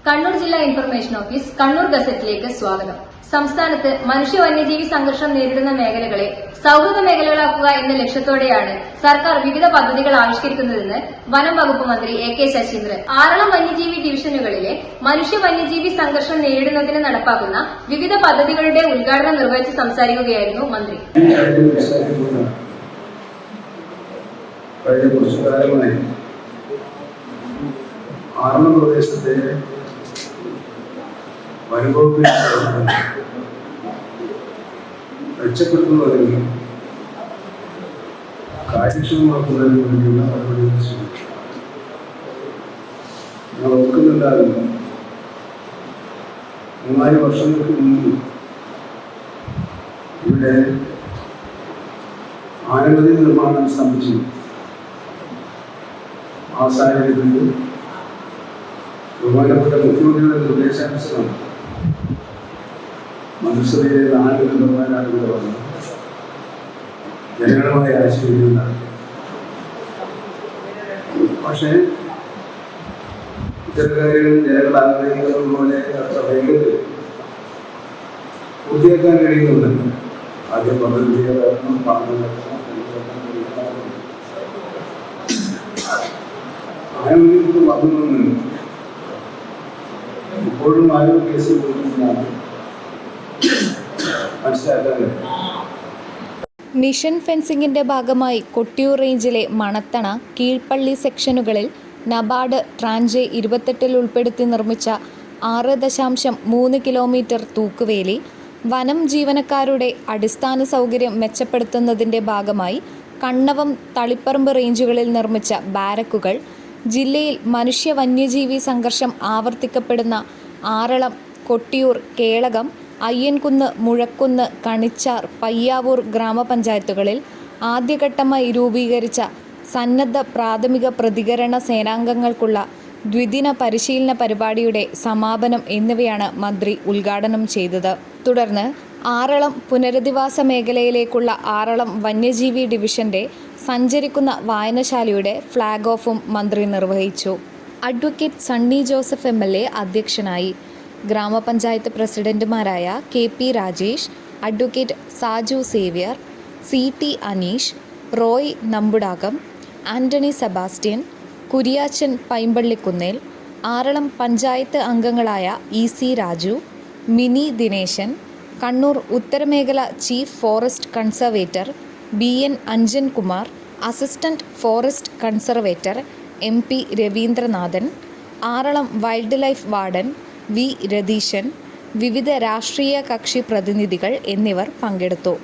കണ്ണൂർ ജില്ലാ information office Kannur ഗസറ്റിലേക്ക് സ്വാഗതം. സംസ്ഥാനത്ത് മനുഷ്യ വന്യജീവി സംഘർഷം നേരിടുന്ന മേഖലകളെ സൌഹൃദ മേഖലകളാക്കുക എന്ന ലക്ഷ്യത്തോടെയാണ് സർക്കാർ വിവിധ പദ്ധതികൾ ആവിഷ്കരിക്കുന്നതെന്ന് വനം വകുപ്പ് മന്ത്രി എ കെ ശശീന്ദ്രൻ ആറളം വന്യജീവി ഡിവിഷനുകളിലെ മനുഷ്യ വന്യജീവി സംഘർഷം നേരിടുന്നതിന് നടപ്പാക്കുന്ന വിവിധ പദ്ധതികളുടെ ഉദ്ഘാടനം നിർവഹിച്ച് സംസാരിക്കുകയായിരുന്നു മന്ത്രി. ആറളം പ്രദേശത്തെ വനംവകുപ്പിന്റെ മെച്ചപ്പെടുത്തുന്നതിനും കാര്യക്ഷമമാക്കുന്നതിനും വേണ്ടിയുള്ള നടപടികൾ സ്വീകരിച്ചു. ഞാൻ ഓർക്കുന്നുണ്ടാകുന്നു, 3 വർഷങ്ങൾക്ക് മുമ്പ് ഇവിടെ ആനമതി നിർമ്മാണം സ്തംഭിച്ചു. ആ സാഹചര്യത്തിൽ ബഹുമാനപ്പെട്ട മുഖ്യമന്ത്രിയുടെ നിർദ്ദേശാനുസരണം മന്ത്രിസഭയിലെ 4 മെമ്പർമാരാണ് ഇവിടെ വന്നത്. ജനങ്ങളുമായി ആശയവിനിമയം നടത്തി. പക്ഷേ ഇത്തരം കാര്യങ്ങൾ ജനങ്ങൾ ആഗ്രഹിക്കുന്നത് പോലെ അത്ര വേഗത്തിൽ പൂർത്തിയാക്കാൻ കഴിയുന്നുണ്ടല്ലോ. ആദ്യം പദ്ധതി ആരോഗ്യത്തിൽ വന്നു ഇപ്പോഴും ആരോഗ്യ കേസ് കൊടുക്കുന്നതാണ് മനസ്സിലാക്കാൻ. മിഷൻ ഫെൻസിംഗിന്റെ ഭാഗമായി കൊട്ടിയൂർ റേഞ്ചിലെ മണത്തണ, കീഴ്പള്ളി സെക്ഷനുകളിൽ നബാർഡ് ട്രാഞ്ചെ 28 ഉൾപ്പെടുത്തി നിർമ്മിച്ച 6.3 കിലോമീറ്റർ തൂക്കുവേലി, വനം ജീവനക്കാരുടെ അടിസ്ഥാന സൗകര്യം മെച്ചപ്പെടുത്തുന്നതിന്റെ ഭാഗമായി കണ്ണവം, തളിപ്പറമ്പ് റേഞ്ചുകളിൽ നിർമ്മിച്ച ബാരക്കുകൾ, ജില്ലയിൽ മനുഷ്യ വന്യജീവി സംഘർഷം ആവർത്തിക്കപ്പെടുന്ന ആറളം, കൊട്ടിയൂർ, കേളകം, അയ്യൻകുന്ന്, മുഴക്കുന്ന്, കണിച്ചാർ, പയ്യാവൂർ ഗ്രാമപഞ്ചായത്തുകളിൽ ആദ്യഘട്ടമായി രൂപീകരിച്ച സന്നദ്ധ പ്രാഥമിക പ്രതികരണ സേനാംഗങ്ങൾക്കുള്ള ദ്വിദിന പരിശീലന പരിപാടിയുടെ സമാപനം എന്നിവയാണ് മന്ത്രി ഉദ്ഘാടനം ചെയ്തത്. തുടർന്ന് ആറളം പുനരധിവാസ മേഖലയിലേക്കുള്ള ആറളം വന്യജീവി ഡിവിഷന്റെ സഞ്ചരിക്കുന്ന വായനശാലയുടെ ഫ്ളാഗ് ഓഫും മന്ത്രി നിർവഹിച്ചു. അഡ്വക്കേറ്റ് സണ്ണി ജോസഫ് MLA അധ്യക്ഷനായി. ഗ്രാമപഞ്ചായത്ത് പ്രസിഡന്റുമാരായ KP Rajesh, advocate Saju Xavier, CT Aneesh, Roy Nambudakam, Antony Sebastian, Kuriachan Paimpallikunnel, Aralam panchayat അംഗങ്ങളായ EC രാജു, മിനി ദിനേശൻ, കണ്ണൂർ ഉത്തരമേഖല chief forest conservator BN Anjan Kumar, assistant forest conservator MP Raveendranathan, Aralam wildlife warden V Ratheeshan, വിവിധ രാഷ്ട്രീയ കക്ഷി പ്രതിനിധികൾ എന്നിവർ പങ്കെടുത്തു.